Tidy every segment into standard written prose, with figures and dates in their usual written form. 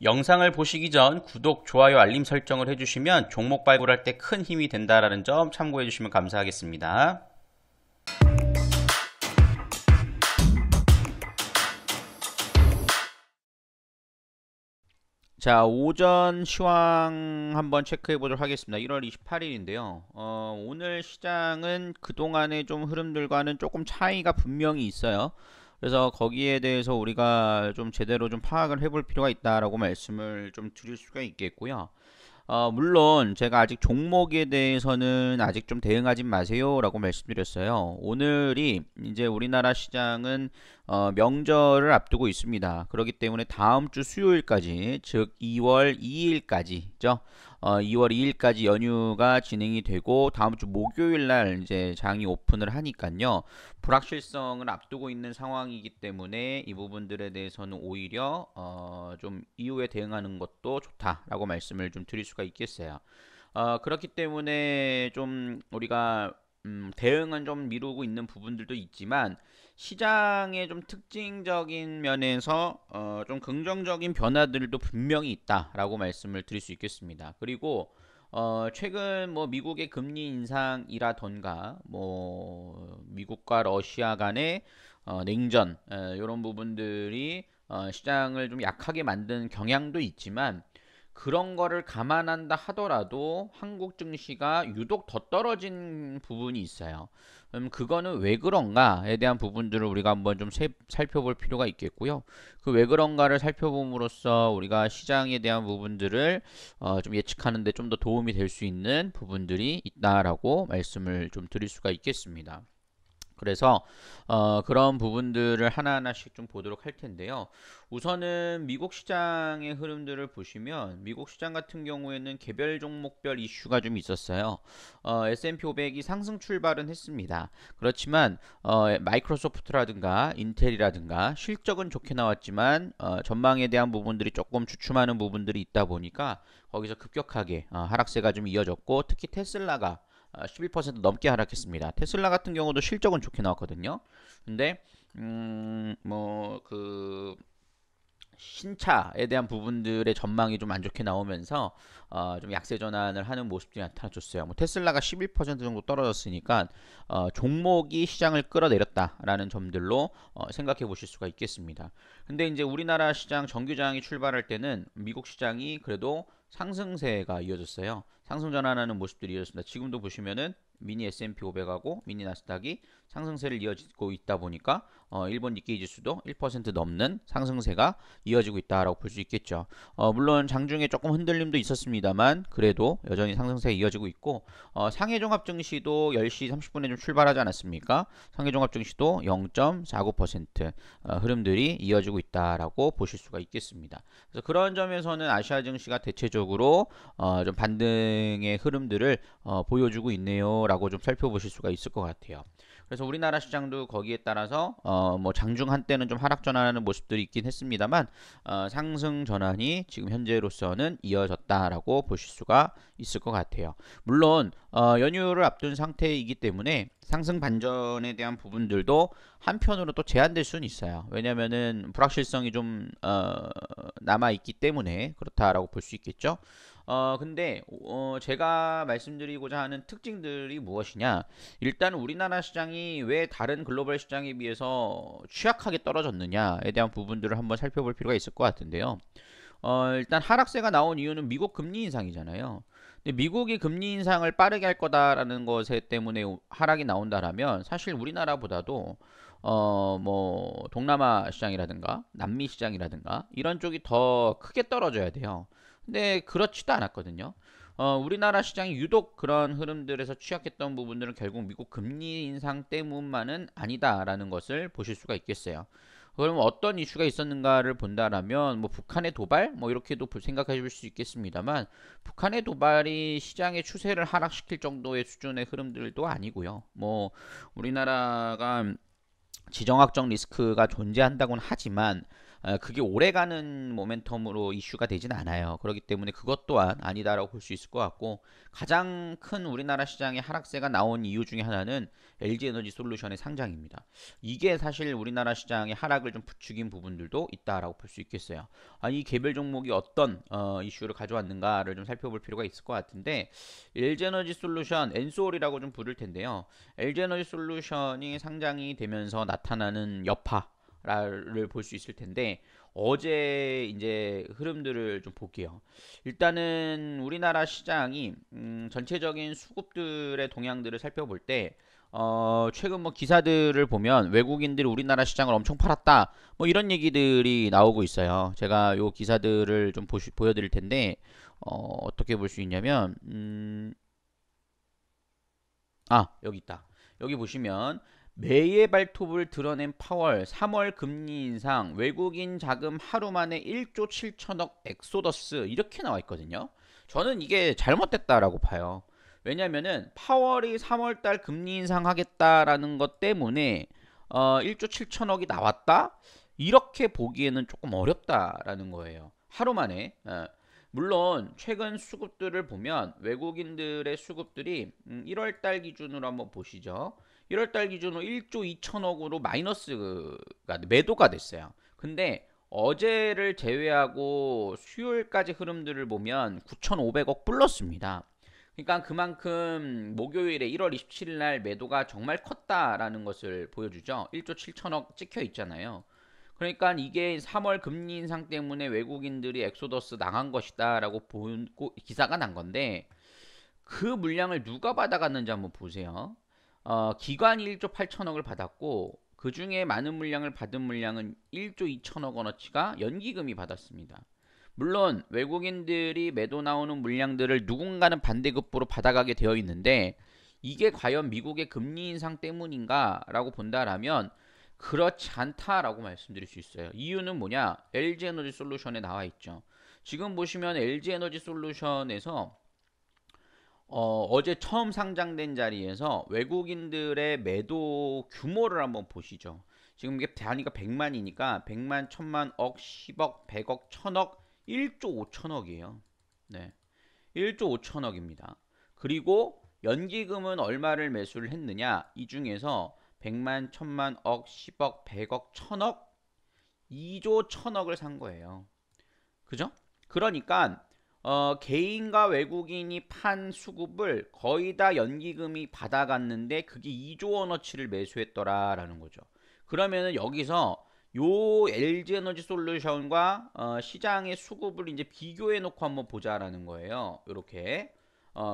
영상을 보시기 전 구독, 좋아요, 알림 설정을 해주시면 종목 발굴할 때 큰 힘이 된다라는 점 참고해 주시면 감사하겠습니다. 자, 오전 시황 한번 체크해 보도록 하겠습니다. 1월 28일인데요. 오늘 시장은 그동안의 좀 흐름들과는 조금 차이가 분명히 있어요. 그래서 거기에 대해서 우리가 좀 제대로 좀 파악을 해볼 필요가 있다라고 말씀을 좀 드릴 수가 있겠고요. 물론 제가 아직 종목에 대해서는 아직 좀 대응하지 마세요 라고 말씀드렸어요. 오늘이 이제 우리나라 시장은 명절을 앞두고 있습니다. 그렇기 때문에 다음 주 수요일까지, 즉 2월 2일까지죠. 2월 2일까지 연휴가 진행이 되고 다음 주 목요일 날 이제 장이 오픈을 하니까요. 불확실성을 앞두고 있는 상황이기 때문에 이 부분들에 대해서는 오히려 좀 이후에 대응하는 것도 좋다라고 말씀을 좀 드릴 수가 있겠어요. 그렇기 때문에 좀 우리가 대응은 좀 미루고 있는 부분들도 있지만 시장의 좀 특징적인 면에서 좀 긍정적인 변화들도 분명히 있다라고 말씀을 드릴 수 있겠습니다. 그리고 최근 뭐 미국의 금리 인상이라던가 뭐 미국과 러시아 간의 냉전 이런 부분들이 시장을 좀 약하게 만드는 경향도 있지만 그런 거를 감안한다 하더라도 한국 증시가 유독 더 떨어진 부분이 있어요. 그거는 왜 그런가에 대한 부분들을 우리가 한번 좀 살펴볼 필요가 있겠고요. 그 왜 그런가를 살펴봄으로써 우리가 시장에 대한 부분들을 좀 예측하는 데 좀 더 도움이 될 수 있는 부분들이 있다라고 말씀을 좀 드릴 수가 있겠습니다. 그래서 그런 부분들을 하나하나씩 좀 보도록 할 텐데요. 우선은 미국 시장의 흐름들을 보시면 미국 시장 같은 경우에는 개별 종목별 이슈가 좀 있었어요. S&P 500이 상승 출발은 했습니다. 그렇지만 마이크로소프트라든가 인텔이라든가 실적은 좋게 나왔지만 전망에 대한 부분들이 조금 주춤하는 부분들이 있다 보니까 거기서 급격하게 하락세가 좀 이어졌고 특히 테슬라가 11% 넘게 하락했습니다. 테슬라 같은 경우도 실적은 좋게 나왔거든요. 근데 뭐그 신차에 대한 부분들의 전망이 좀 안 좋게 나오면서 좀 약세 전환을 하는 모습들이 나타났었어요. 뭐 테슬라가 11% 정도 떨어졌으니까 종목이 시장을 끌어내렸다라는 점들로 생각해 보실 수가 있겠습니다. 근데 이제 우리나라 시장 정규장이 출발할 때는 미국 시장이 그래도 상승세가 이어졌어요. 상승 전환하는 모습들이 이어졌습니다. 지금도 보시면은 미니 S&P 500하고 미니 나스닥이 상승세를 이어지고 있다 보니까 일본 니케이 지수도 1% 넘는 상승세가 이어지고 있다라고 볼 수 있겠죠. 물론 장중에 조금 흔들림도 있었습니다만 그래도 여전히 상승세가 이어지고 있고 상해종합증시도 10시 30분에 좀 출발하지 않았습니까? 상해종합증시도 0.49% 흐름들이 이어지고 있다라고 보실 수가 있겠습니다. 그래서 그런 점에서는 아시아 증시가 대체적으로 좀 반등의 흐름들을 보여주고 있네요라고 좀 살펴보실 수가 있을 것 같아요. 그래서 우리나라 시장도 거기에 따라서 뭐 장중 한때는 좀 하락 전환하는 모습들이 있긴 했습니다만 상승 전환이 지금 현재로서는 이어졌다라고 보실 수가 있을 것 같아요. 물론 연휴를 앞둔 상태이기 때문에 상승 반전에 대한 부분들도 한편으로 또 제한될 수는 있어요. 왜냐하면은 불확실성이 좀 남아 있기 때문에 그렇다라고 볼 수 있겠죠. 근데 제가 말씀드리고자 하는 특징들이 무엇이냐? 일단 우리나라 시장이 왜 다른 글로벌 시장에 비해서 취약하게 떨어졌느냐에 대한 부분들을 한번 살펴볼 필요가 있을 것 같은데요. 일단 하락세가 나온 이유는 미국 금리 인상이잖아요. 근데 미국이 금리 인상을 빠르게 할 거다라는 것에 때문에 하락이 나온다라면 사실 우리나라보다도 뭐 동남아 시장이라든가 남미 시장이라든가 이런 쪽이 더 크게 떨어져야 돼요. 근데 그렇지도 않았거든요. 우리나라 시장이 유독 그런 흐름들에서 취약했던 부분들은 결국 미국 금리 인상 때문만은 아니다라는 것을 보실 수가 있겠어요. 그러면 어떤 이슈가 있었는가를 본다라면 뭐 북한의 도발 뭐 이렇게도 생각해 볼 수 있겠습니다만 북한의 도발이 시장의 추세를 하락시킬 정도의 수준의 흐름들도 아니고요. 뭐 우리나라가 지정학적 리스크가 존재한다고는 하지만 그게 오래가는 모멘텀으로 이슈가 되진 않아요. 그렇기 때문에 그것 또한 아니다라고 볼 수 있을 것 같고, 가장 큰 우리나라 시장의 하락세가 나온 이유 중에 하나는 LG에너지 솔루션의 상장입니다. 이게 사실 우리나라 시장의 하락을 좀 부추긴 부분들도 있다라고 볼 수 있겠어요. 이 개별 종목이 어떤 이슈를 가져왔는가를 좀 살펴볼 필요가 있을 것 같은데, LG에너지 솔루션, 엔솔이라고 좀 부를 텐데요. LG에너지 솔루션이 상장이 되면서 나타나는 여파를 볼 수 있을 텐데, 어제 이제 흐름들을 좀 볼게요. 일단은 우리나라 시장이 전체적인 수급들의 동향들을 살펴볼 때, 최근 뭐 기사들을 보면 외국인들이 우리나라 시장을 엄청 팔았다, 뭐 이런 얘기들이 나오고 있어요. 제가 요 기사들을 좀 보여드릴 텐데, 어떻게 볼 수 있냐면, 여기 있다. 여기 보시면 매의 발톱을 드러낸 파월 3월 금리 인상, 외국인 자금 하루 만에 1조 7천억 엑소더스, 이렇게 나와 있거든요. 저는 이게 잘못됐다라고 봐요. 왜냐면은 파월이 3월달 금리 인상하겠다라는 것 때문에 1조 7천억이 나왔다? 이렇게 보기에는 조금 어렵다라는 거예요. 하루 만에. 물론 최근 수급들을 보면 외국인들의 수급들이 1월달 기준으로 한번 보시죠. 1월달 기준으로 1조 2천억으로 마이너스가 매도가 됐어요. 근데 어제를 제외하고 수요일까지 흐름들을 보면 9,500억 불렀습니다. 그러니까 그만큼 목요일에 1월 27일 날 매도가 정말 컸다라는 것을 보여주죠. 1조 7천억 찍혀 있잖아요. 그러니까 이게 3월 금리 인상 때문에 외국인들이 엑소더스 나간 것이다라고 기사가 난 건데, 그 물량을 누가 받아갔는지 한번 보세요. 기관이 1조 8천억을 받았고, 그 중에 많은 물량을 받은 물량은 1조 2천억 원어치가 연기금이 받았습니다. 물론 외국인들이 매도 나오는 물량들을 누군가는 반대급부로 받아가게 되어 있는데, 이게 과연 미국의 금리 인상 때문인가 라고 본다라면 그렇지 않다라고 말씀드릴 수 있어요. 이유는 뭐냐? LG에너지 솔루션에 나와 있죠. 지금 보시면 LG에너지 솔루션에서 어제 처음 상장된 자리에서 외국인들의 매도 규모를 한번 보시죠. 지금 이게 단위가 100만이니까 100만, 1000만, 억, 10억, 100억, 1000억, 1조 5천억이에요. 네. 1조 5천억입니다. 그리고 연기금은 얼마를 매수를 했느냐? 이 중에서 100만, 1000만, 억, 10억, 100억, 1000억, 2조 1000억을 산 거예요. 그죠? 그러니까 개인과 외국인이 판 수급을 거의 다 연기금이 받아갔는데 그게 2조 원어치를 매수했더라라는 거죠. 그러면은 여기서 요 LG에너지 솔루션과 시장의 수급을 이제 비교해 놓고 한번 보자라는 거예요. 이렇게.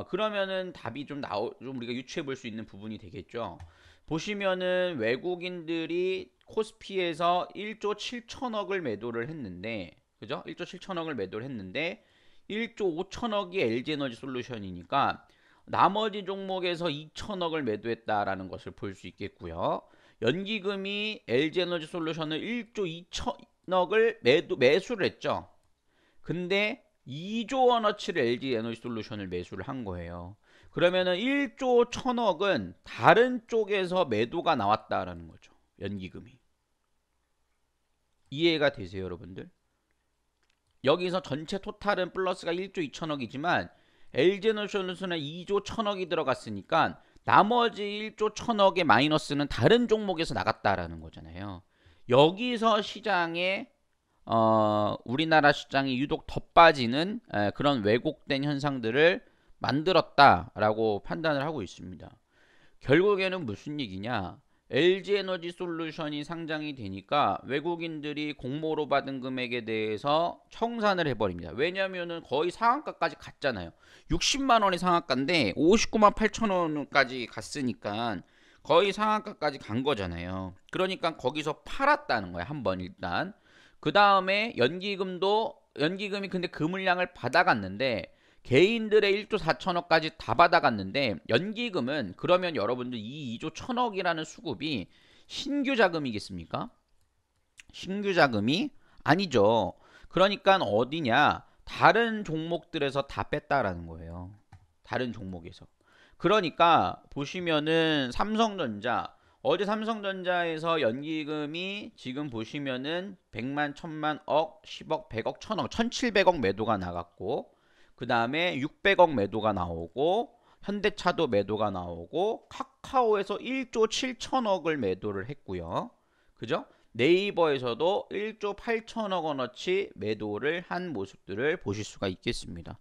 그러면은 답이 좀 우리가 유추해 볼 수 있는 부분이 되겠죠. 보시면은 외국인들이 코스피에서 1조 7천억을 매도를 했는데, 그죠? 1조 7천억을 매도를 했는데 1조 5천억이 LG에너지 솔루션이니까 나머지 종목에서 2천억을 매도했다라는 것을 볼 수 있겠고요. 연기금이 LG에너지 솔루션을 1조 2천억을 매수를 했죠. 근데 2조 원어치를 LG에너지 솔루션을 매수를 한 거예요. 그러면은 1조 1000억은 다른 쪽에서 매도가 나왔다라는 거죠. 연기금이. 이해가 되세요, 여러분들? 여기서 전체 토탈은 플러스가 1조 2천억이지만 LG에너지솔루션에 2조 1000억이 들어갔으니까 나머지 1조 1000억의 마이너스는 다른 종목에서 나갔다라는 거잖아요. 여기서 시장에 우리나라 시장이 유독 더 빠지는 그런 왜곡된 현상들을 만들었다라고 판단을 하고 있습니다. 결국에는 무슨 얘기냐? LG에너지 솔루션이 상장이 되니까 외국인들이 공모로 받은 금액에 대해서 청산을 해버립니다. 왜냐면은 거의 상한가까지 갔잖아요. 60만 원이 상한가인데 59만 8천 원까지 갔으니까 거의 상한가까지 간 거잖아요. 그러니까 거기서 팔았다는 거야, 한번 일단. 그 다음에 연기금이 근데 그 물량을 받아갔는데 개인들의 1조 4천억까지 다 받아갔는데, 연기금은 그러면 여러분들 이 2조 1000억이라는 수급이 신규 자금이겠습니까? 신규 자금이 아니죠. 그러니까 어디냐? 다른 종목들에서 다 뺐다라는 거예요. 다른 종목에서. 그러니까 보시면은 삼성전자 어제 삼성전자에서 연기금이 지금 보시면은 100만, 1000만, 억, 10억, 100억, 1000억, 1700억 매도가 나갔고, 그 다음에 600억 매도가 나오고, 현대차도 매도가 나오고, 카카오에서 1조 7천억을 매도를 했고요. 그죠? 네이버에서도 1조 8천억 원어치 매도를 한 모습들을 보실 수가 있겠습니다.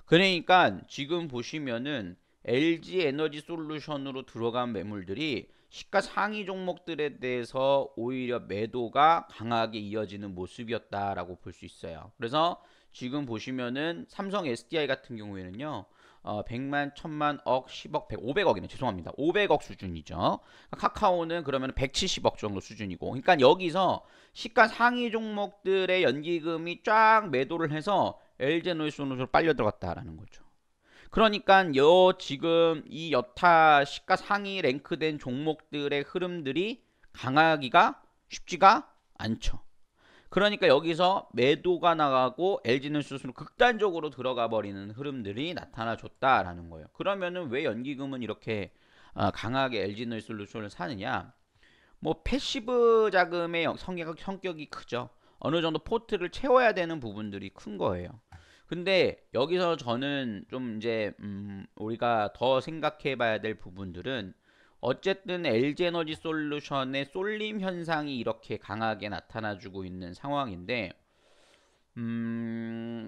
그러니까 지금 보시면은 LG 에너지 솔루션으로 들어간 매물들이 시가 상위 종목들에 대해서 오히려 매도가 강하게 이어지는 모습이었다라고 볼 수 있어요. 그래서 지금 보시면은 삼성 SDI 같은 경우에는요. 100만, 1000만, 억, 10억, 100, 500억이네. 죄송합니다. 500억 수준이죠. 카카오는 그러면 170억 정도 수준이고. 그러니까 여기서 시가 상위 종목들의 연기금이 쫙 매도를 해서 LG에너지솔루션으로 빨려 들어갔다라는 거죠. 그러니까 지금 이 여타 시가 상위 랭크된 종목들의 흐름들이 강하기가 쉽지가 않죠. 그러니까 여기서 매도가 나가고 LG에너지솔루션으로 극단적으로 들어가 버리는 흐름들이 나타나줬다라는 거예요. 그러면은 왜 연기금은 이렇게 강하게 LG에너지솔루션을 사느냐? 뭐 패시브 자금의 성격이 크죠. 어느 정도 포트를 채워야 되는 부분들이 큰 거예요. 근데 여기서 저는 좀 이제 우리가 더 생각해 봐야 될 부분들은 어쨌든 LG에너지솔루션의 쏠림 현상이 이렇게 강하게 나타나주고 있는 상황인데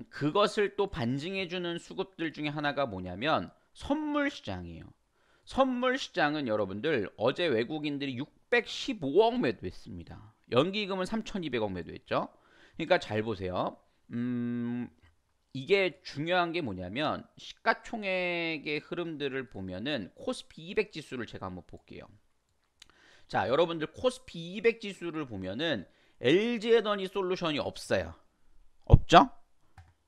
그것을 또 반증해주는 수급들 중에 하나가 뭐냐면 선물 시장이에요. 선물 시장은 여러분들 어제 외국인들이 615억 매도했습니다. 연기금은 3200억 매도했죠. 그러니까 잘 보세요. 이게 중요한 게 뭐냐면 시가총액의 흐름들을 보면은 코스피 200 지수를 제가 한번 볼게요. 자, 여러분들 코스피 200 지수를 보면은 LG에너지솔루션이 없어요. 없죠?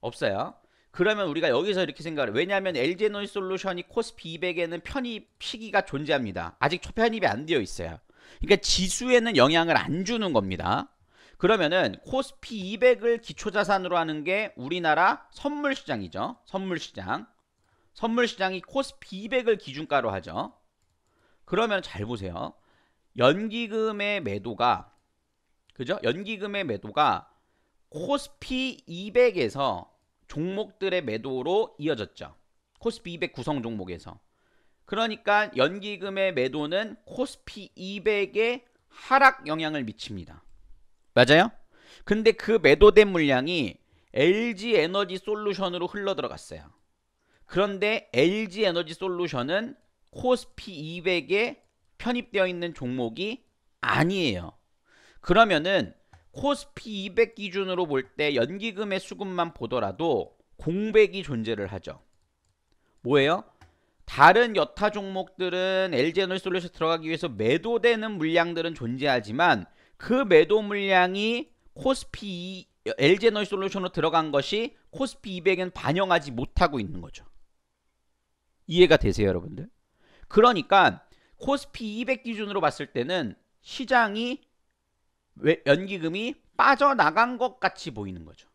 없어요. 그러면 우리가 여기서 이렇게 생각을 해요. 왜냐하면 LG에너지솔루션이 코스피 200에는 편입 시기가 존재합니다. 아직 초편입이 안 되어 있어요. 그러니까 지수에는 영향을 안 주는 겁니다. 그러면은 코스피 200을 기초자산으로 하는 게 우리나라 선물시장이죠. 선물시장. 선물시장이 코스피 200을 기준가로 하죠. 그러면 잘 보세요. 연기금의 매도가 그죠? 연기금의 매도가 코스피 200에서 종목들의 매도로 이어졌죠. 코스피 200 구성 종목에서. 그러니까 연기금의 매도는 코스피 200에 하락 영향을 미칩니다. 맞아요? 근데 그 매도된 물량이 LG에너지솔루션으로 흘러 들어갔어요. 그런데 LG에너지솔루션은 코스피 200에 편입되어 있는 종목이 아니에요. 그러면은 코스피 200 기준으로 볼 때 연기금의 수급만 보더라도 공백이 존재를 하죠. 뭐예요? 다른 여타 종목들은 LG에너지솔루션 들어가기 위해서 매도되는 물량들은 존재하지만 그 매도 물량이 코스피 LG에너지솔루션으로 들어간 것이 코스피 200엔 반영하지 못하고 있는 거죠. 이해가 되세요, 여러분들? 그러니까 코스피 200 기준으로 봤을 때는 시장이 연기금이 빠져나간 것 같이 보이는 거죠.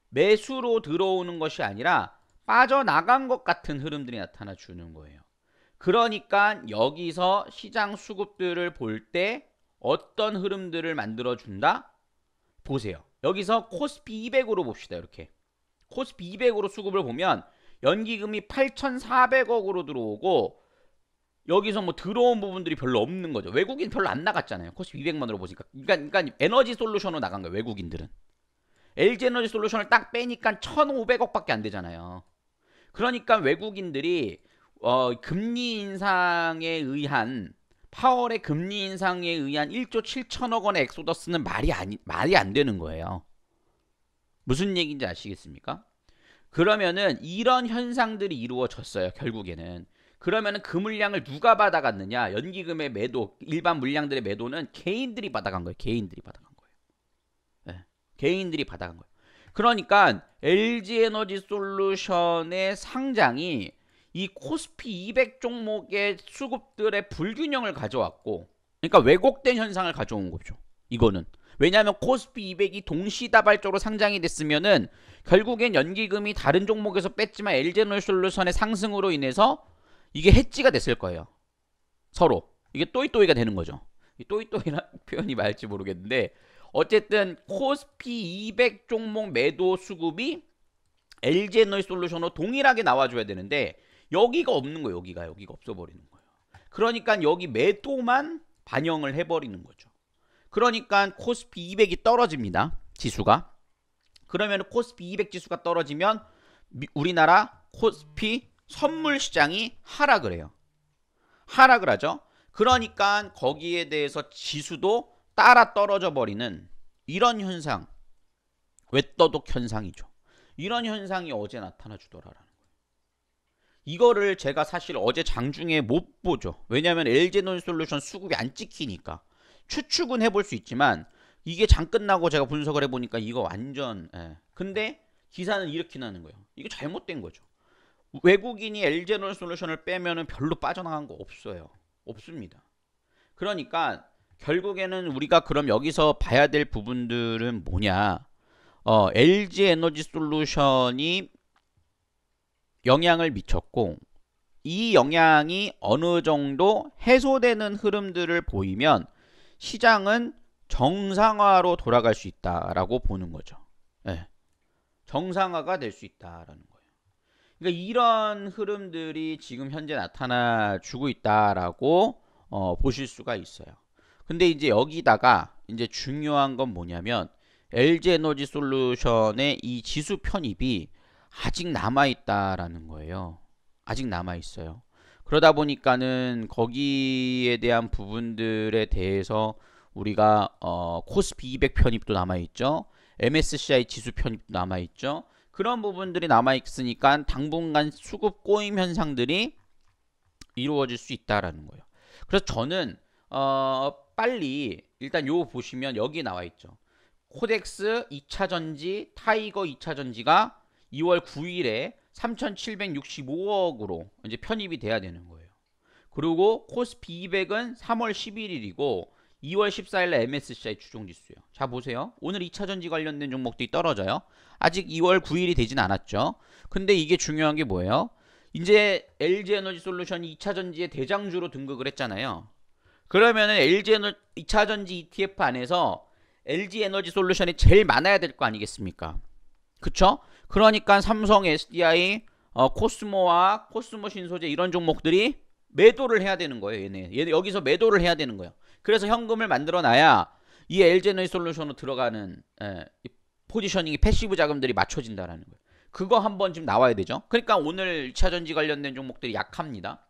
매수로 들어오는 것이 아니라 빠져나간 것 같은 흐름들이 나타나 주는 거예요. 그러니까 여기서 시장 수급들을 볼 때 어떤 흐름들을 만들어준다? 보세요. 여기서 코스피 200으로 봅시다. 이렇게. 코스피 200으로 수급을 보면 연기금이 8,400억으로 들어오고 여기서 뭐 들어온 부분들이 별로 없는 거죠. 외국인 별로 안 나갔잖아요. 코스피 200만으로 보니까. 그러니까 에너지 솔루션으로 나간 거예요. 외국인들은. LG에너지 솔루션을 딱 빼니까 1,500억밖에 안 되잖아요. 그러니까 외국인들이 금리 인상에 의한 파월의 금리 인상에 의한 1조 7천억 원의 엑소더스는 말이 안 되는 거예요. 무슨 얘기인지 아시겠습니까? 그러면은 이런 현상들이 이루어졌어요. 결국에는. 그러면은 그 물량을 누가 받아갔느냐? 연기금의 매도, 일반 물량들의 매도는 개인들이 받아간 거예요. 개인들이 받아간 거예요. 네. 개인들이 받아간 거예요. 그러니까 LG에너지솔루션의 상장이 이 코스피 200 종목의 수급들의 불균형을 가져왔고, 그러니까 왜곡된 현상을 가져온 거죠. 이거는. 왜냐하면 코스피 200이 동시다발적으로 상장이 됐으면은 결국엔 연기금이 다른 종목에서 뺐지만 LG에너지솔루션의 상승으로 인해서 이게 해지가 됐을 거예요. 서로. 이게 또이또이가 되는 거죠. 이 또이또이라는 표현이 맞을지 모르겠는데 어쨌든 코스피 200 종목 매도 수급이 LG에너지솔루션으로 동일하게 나와줘야 되는데 여기가 없는 거예요. 여기가 없어버리는 거예요. 그러니까 여기 매도만 반영을 해버리는 거죠. 그러니까 코스피 200이 떨어집니다. 지수가. 그러면 코스피 200 지수가 떨어지면 우리나라 코스피 선물 시장이 하락을 해요. 하락을 하죠. 그러니까 거기에 대해서 지수도 따라 떨어져 버리는 이런 현상, 외떠독 현상이죠. 이런 현상이 어제 나타나 주더라라는 거예요. 이거를 제가 사실 어제 장중에 못 보죠. 왜냐하면 LG에너지솔루션 수급이 안 찍히니까. 추측은 해볼 수 있지만 이게 장 끝나고 제가 분석을 해보니까 이거 완전 근데 기사는 이렇게 나는 거예요. 이거 잘못된 거죠. 외국인이 LG에너지솔루션을 빼면은 별로 빠져나간 거 없어요. 없습니다. 그러니까 결국에는 우리가 그럼 여기서 봐야 될 부분들은 뭐냐? LG에너지솔루션이 영향을 미쳤고 이 영향이 어느 정도 해소되는 흐름들을 보이면 시장은 정상화로 돌아갈 수 있다라고 보는 거죠. 네. 정상화가 될 수 있다라는 거예요. 그러니까 이런 흐름들이 지금 현재 나타나 주고 있다라고 보실 수가 있어요. 근데 이제 여기다가 이제 중요한 건 뭐냐면 LG에너지솔루션의 이 지수 편입이 아직 남아있다라는 거예요. 아직 남아있어요. 그러다 보니까는 거기에 대한 부분들에 대해서 우리가 코스피 200 편입도 남아있죠. MSCI 지수 편입도 남아있죠. 그런 부분들이 남아있으니까 당분간 수급 꼬임 현상들이 이루어질 수 있다라는 거예요. 그래서 저는 빨리 일단 요 보시면 여기 나와있죠. 코덱스 2차전지, 타이거 2차전지가 2월 9일에 3,765억으로 이제 편입이 돼야 되는 거예요. 그리고 코스피 200은 3월 11일이고 2월 14일에 MSCI 추종지수요. 자 보세요. 오늘 2차전지 관련된 종목들이 떨어져요. 아직 2월 9일이 되진 않았죠. 근데 이게 중요한 게 뭐예요? 이제 LG에너지솔루션이 2차전지의 대장주로 등극을 했잖아요. 그러면은 LG에너지 2차전지 ETF 안에서 LG에너지솔루션이 제일 많아야 될 거 아니겠습니까? 그쵸? 그러니까 삼성, SDI, 코스모와 코스모 신소재 이런 종목들이 매도를 해야 되는 거예요. 얘네 여기서 매도를 해야 되는 거예요. 그래서 현금을 만들어 놔야 이 LG에너지솔루션으로 들어가는 포지셔닝이 패시브 자금들이 맞춰진다라는 거예요. 그거 한번 지금 나와야 되죠. 그러니까 오늘 2차전지 관련된 종목들이 약합니다.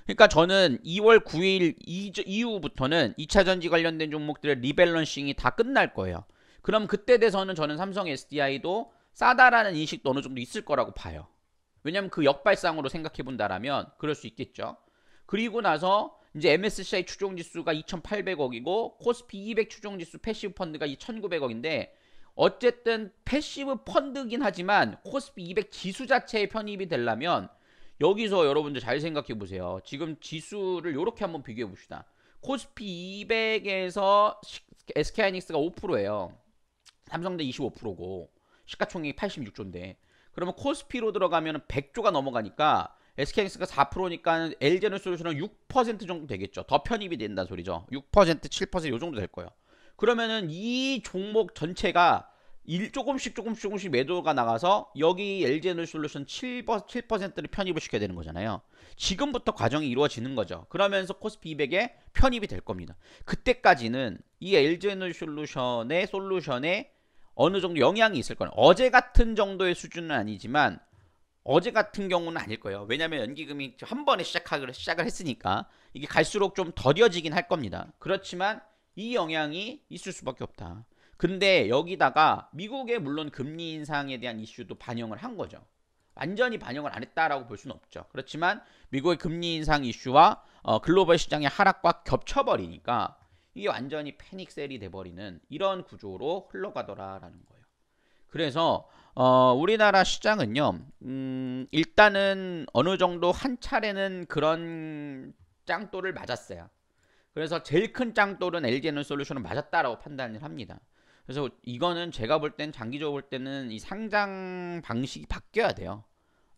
그러니까 저는 2월 9일 이후부터는 2차전지 관련된 종목들의 리밸런싱이 다 끝날 거예요. 그럼 그때 돼서는 저는 삼성 SDI도 싸다라는 인식도 어느 정도 있을 거라고 봐요. 왜냐면 그 역발상으로 생각해 본다라면 그럴 수 있겠죠. 그리고 나서 이제 MSCI 추종지수가 2,800억이고 코스피 200 추종지수 패시브 펀드가 2,900억인데 어쨌든 패시브 펀드긴 하지만 코스피 200 지수 자체에 편입이 되려면 여기서 여러분들 잘 생각해 보세요. 지금 지수를 이렇게 한번 비교해 봅시다. 코스피 200에서 SK하이닉스가 5%예요. 삼성도 25%고 시가총액이 86조인데 그러면 코스피로 들어가면 100조가 넘어가니까 SK하이닉스가 4%니까 LG에너지솔루션은 6% 정도 되겠죠. 더 편입이 된다는 소리죠. 6%, 7%요 정도 될 거예요. 그러면은 이 종목 전체가 조금씩 매도가 나가서 여기 LG에너지솔루션 7%를 편입을 시켜야 되는 거잖아요. 지금부터 과정이 이루어지는 거죠. 그러면서 코스피 200에 편입이 될 겁니다. 그때까지는 이 LG에너지솔루션의 솔루션에 어느 정도 영향이 있을 거예요. 어제 같은 정도의 수준은 아니지만 어제 같은 경우는 아닐 거예요. 왜냐하면 연기금이 한 번에 시작을 했으니까 이게 갈수록 좀 더뎌지긴 할 겁니다. 그렇지만 이 영향이 있을 수밖에 없다. 근데 여기다가 미국의 물론 금리 인상에 대한 이슈도 반영을 한 거죠. 완전히 반영을 안 했다라고 볼 수는 없죠. 그렇지만 미국의 금리 인상 이슈와 글로벌 시장의 하락과 겹쳐버리니까 이게 완전히 패닉셀이 돼버리는 이런 구조로 흘러가더라라는 거예요. 그래서 우리나라 시장은요, 일단은 어느 정도 한 차례는 그런 짱돌을 맞았어요. 그래서 제일 큰 짱돌은 LG에너지솔루션은 맞았다라고 판단을 합니다. 그래서 이거는 제가 볼 땐 장기적으로 볼 때는 이 상장 방식이 바뀌어야 돼요.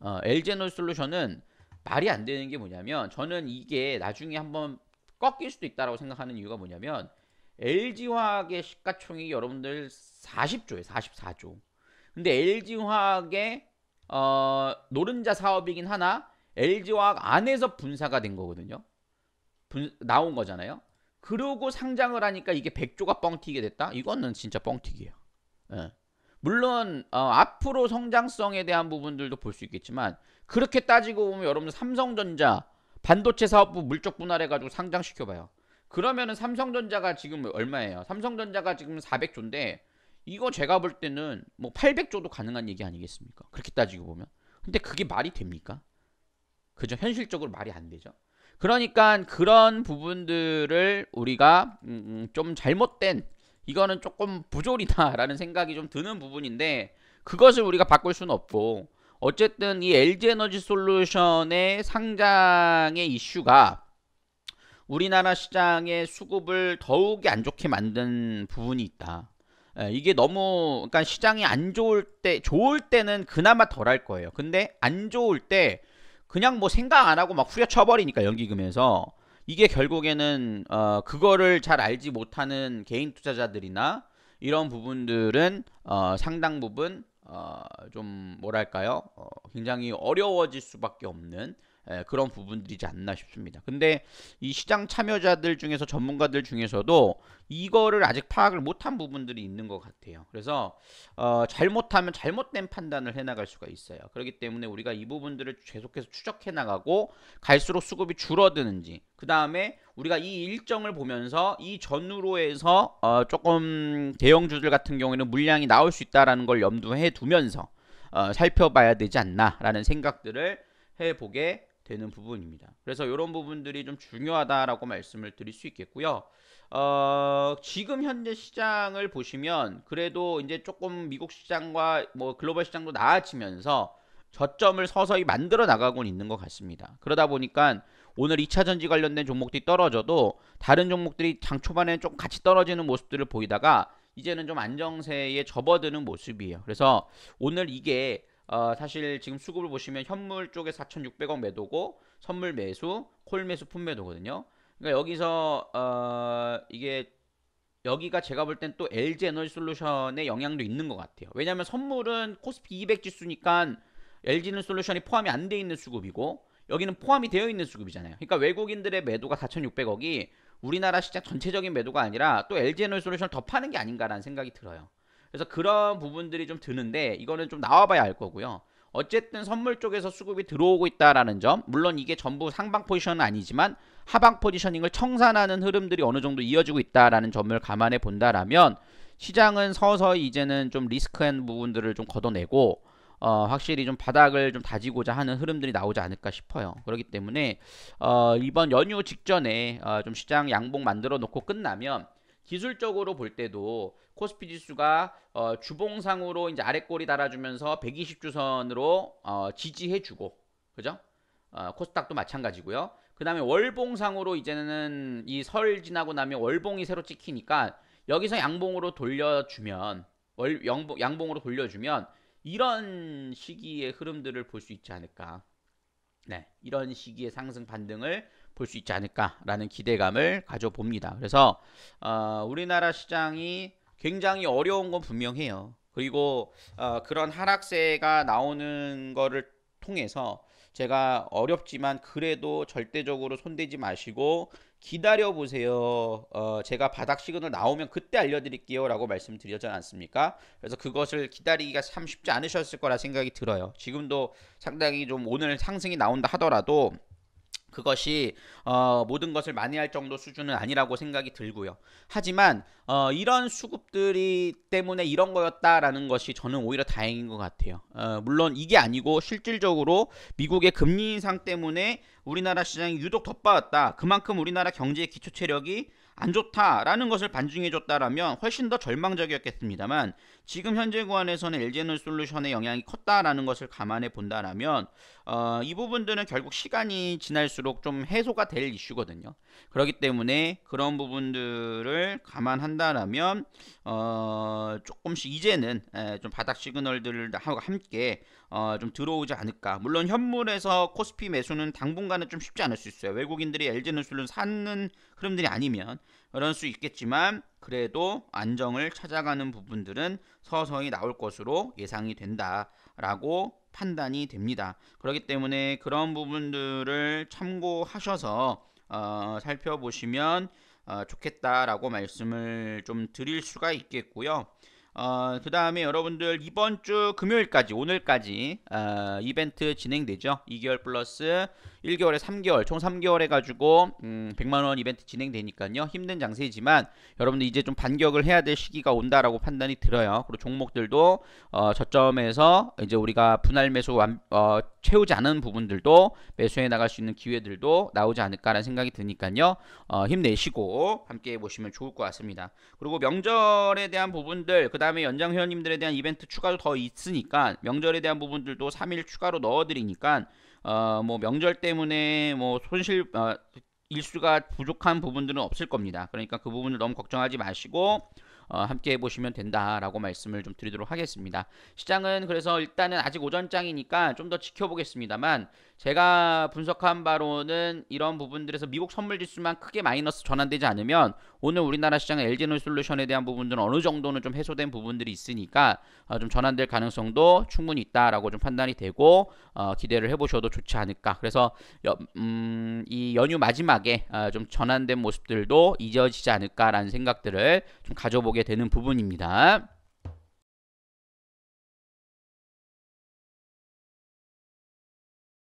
LG에너지솔루션은 말이 안 되는 게 뭐냐면 저는 이게 나중에 한번 꺾일 수도 있다라고 생각하는 이유가 뭐냐면 LG화학의 시가총액이 여러분들 40조에 44조. 근데 LG화학의 노른자 사업이긴 하나 LG화학 안에서 분사가 된 거거든요. 나온 거잖아요. 그러고 상장을 하니까 이게 100조가 뻥튀게 됐다? 이거는 진짜 뻥튀기예요. 예. 물론 앞으로 성장성에 대한 부분들도 볼 수 있겠지만 그렇게 따지고 보면 여러분들 삼성전자 반도체 사업부 물적 분할해가지고 상장시켜봐요. 그러면은 삼성전자가 지금 얼마예요? 삼성전자가 지금 400조인데 이거 제가 볼 때는 뭐 800조도 가능한 얘기 아니겠습니까? 그렇게 따지고 보면. 근데 그게 말이 됩니까? 그죠? 현실적으로 말이 안 되죠. 그러니까 그런 부분들을 우리가 좀 잘못된 이거는 조금 부조리다라는 생각이 좀 드는 부분인데 그것을 우리가 바꿀 수는 없고 어쨌든 이 LG에너지솔루션의 상장의 이슈가 우리나라 시장의 수급을 더욱이 안 좋게 만든 부분이 있다. 이게 너무 그러니까 시장이 안 좋을 때는 그나마 덜할 거예요. 근데 안 좋을 때 그냥 뭐 생각 안 하고 막 후려쳐버리니까 연기금에서 이게 결국에는 그거를 잘 알지 못하는 개인 투자자들이나 이런 부분들은 상당 부분 좀 뭐랄까요? 굉장히 어려워질 수밖에 없는 그런 부분들이지 않나 싶습니다. 근데 이 시장 참여자들 중에서 전문가들 중에서도 이거를 아직 파악을 못한 부분들이 있는 것 같아요. 그래서 잘못하면 잘못된 판단을 해나갈 수가 있어요. 그렇기 때문에 우리가 이 부분들을 계속해서 추적해 나가고 갈수록 수급이 줄어드는지 그 다음에 우리가 이 일정을 보면서 이 전후로에서 조금 대형주들 같은 경우에는 물량이 나올 수 있다는 걸 염두해 두면서 살펴봐야 되지 않나라는 생각들을 해보게 되는 부분입니다. 그래서 이런 부분들이 좀 중요하다라고 말씀을 드릴 수 있겠고요. 지금 현재 시장을 보시면 그래도 이제 조금 미국 시장과 뭐 글로벌 시장도 나아지면서 저점을 서서히 만들어 나가고 있는 것 같습니다. 그러다 보니까 오늘 2차 전지 관련된 종목들이 떨어져도 다른 종목들이 장 초반에는 좀 같이 떨어지는 모습들을 보이다가 이제는 좀 안정세에 접어드는 모습이에요. 그래서 오늘 이게 사실 지금 수급을 보시면 현물 쪽에 4,600억 매도고 선물 매수, 콜 매수, 푼 매도거든요. 그러니까 여기서 이게 여기가 제가 볼 땐 또 LG 에너지솔루션의 영향도 있는 것 같아요. 왜냐하면 선물은 코스피 200 지수니까 LG 솔루션이 포함이 안 돼 있는 수급이고 여기는 포함이 되어 있는 수급이잖아요. 그러니까 외국인들의 매도가 4,600억이 우리나라 시장 전체적인 매도가 아니라 또 LG 에너지솔루션을 더 파는 게 아닌가라는 생각이 들어요. 그래서 그런 부분들이 좀 드는데 이거는 좀 나와봐야 알 거고요. 어쨌든 선물 쪽에서 수급이 들어오고 있다라는 점, 물론 이게 전부 상방 포지션은 아니지만 하방 포지셔닝을 청산하는 흐름들이 어느 정도 이어지고 있다라는 점을 감안해 본다라면 시장은 서서히 이제는 좀 리스크한 부분들을 좀 걷어내고 확실히 좀 바닥을 좀 다지고자 하는 흐름들이 나오지 않을까 싶어요. 그렇기 때문에 이번 연휴 직전에 좀 시장 양봉 만들어 놓고 끝나면 기술적으로 볼 때도 코스피 지수가 주봉상으로 이제 아래꼬리 달아주면서 120주선으로 지지해주고, 그죠? 코스닥도 마찬가지고요. 그 다음에 월봉상으로 이제는 이 설 지나고 나면 월봉이 새로 찍히니까 여기서 양봉으로 돌려주면 양봉으로 돌려주면 이런 시기의 흐름들을 볼 수 있지 않을까. 네, 이런 시기의 상승 반등을 볼 수 있지 않을까라는 기대감을 가져봅니다. 그래서 우리나라 시장이 굉장히 어려운 건 분명해요. 그리고 그런 하락세가 나오는 거를 통해서 제가 어렵지만 그래도 절대적으로 손대지 마시고 기다려 보세요. 제가 바닥 시그널 나오면 그때 알려드릴게요 라고 말씀드렸지 않습니까? 그래서 그것을 기다리기가 참 쉽지 않으셨을 거라 생각이 들어요. 지금도 상당히 좀 오늘 상승이 나온다 하더라도 그것이 모든 것을 만회할 정도 수준은 아니라고 생각이 들고요. 하지만 이런 수급들이 때문에 이런 거였다라는 것이 저는 오히려 다행인 것 같아요. 물론 이게 아니고 실질적으로 미국의 금리 인상 때문에 우리나라 시장이 유독 덧받았다. 그만큼 우리나라 경제의 기초 체력이 안 좋다라는 것을 반증해 줬다라면 훨씬 더 절망적이었겠습니다만 지금 현재 구간에서는 LG에너지솔루션의 영향이 컸다라는 것을 감안해 본다라면 이 부분들은 결국 시간이 지날수록 좀 해소가 될 이슈거든요. 그렇기 때문에 그런 부분들을 감안한다라면 조금씩 이제는 좀 바닥 시그널들하고 함께 좀 들어오지 않을까. 물론 현물에서 코스피 매수는 당분간은 좀 쉽지 않을 수 있어요. 외국인들이 LG에너지솔루션 사는 흐름들이 아니면 그럴 수 있겠지만 그래도 안정을 찾아가는 부분들은 서서히 나올 것으로 예상이 된다라고 판단이 됩니다. 그렇기 때문에 그런 부분들을 참고하셔서 살펴보시면 좋겠다라고 말씀을 좀 드릴 수가 있겠고요. 그 다음에 여러분들 이번 주 금요일까지 오늘까지 이벤트 진행되죠. 2개월 플러스 1개월에 3개월 총 3개월 해가지고 100만원 이벤트 진행되니까요. 힘든 장세이지만 여러분들 이제 좀 반격을 해야 될 시기가 온다라고 판단이 들어요. 그리고 종목들도 저점에서 이제 우리가 분할 매수 채우지 않은 부분들도 매수해 나갈 수 있는 기회들도 나오지 않을까라는 생각이 드니까요. 힘내시고 함께 해보시면 좋을 것 같습니다. 그리고 명절에 대한 부분들 그 다음에 연장 회원님들에 대한 이벤트 추가도 더 있으니까 명절에 대한 부분들도 3일 추가로 넣어드리니까 뭐 명절 때문에 뭐 손실 일수가 부족한 부분들은 없을 겁니다. 그러니까 그 부분을 너무 걱정하지 마시고 함께 해보시면 된다라고 말씀을 좀 드리도록 하겠습니다. 시장은 그래서 일단은 아직 오전장이니까 좀 더 지켜보겠습니다만 제가 분석한 바로는 이런 부분들에서 미국 선물지수만 크게 마이너스 전환되지 않으면 오늘 우리나라 시장의 LG에너지솔루션에 대한 부분들은 어느 정도는 좀 해소된 부분들이 있으니까 좀 전환될 가능성도 충분히 있다라고 좀 판단이 되고 기대를 해보셔도 좋지 않을까. 그래서 이 연휴 마지막에 좀 전환된 모습들도 이어지지 않을까라는 생각들을 좀 가져보게 되는 부분입니다.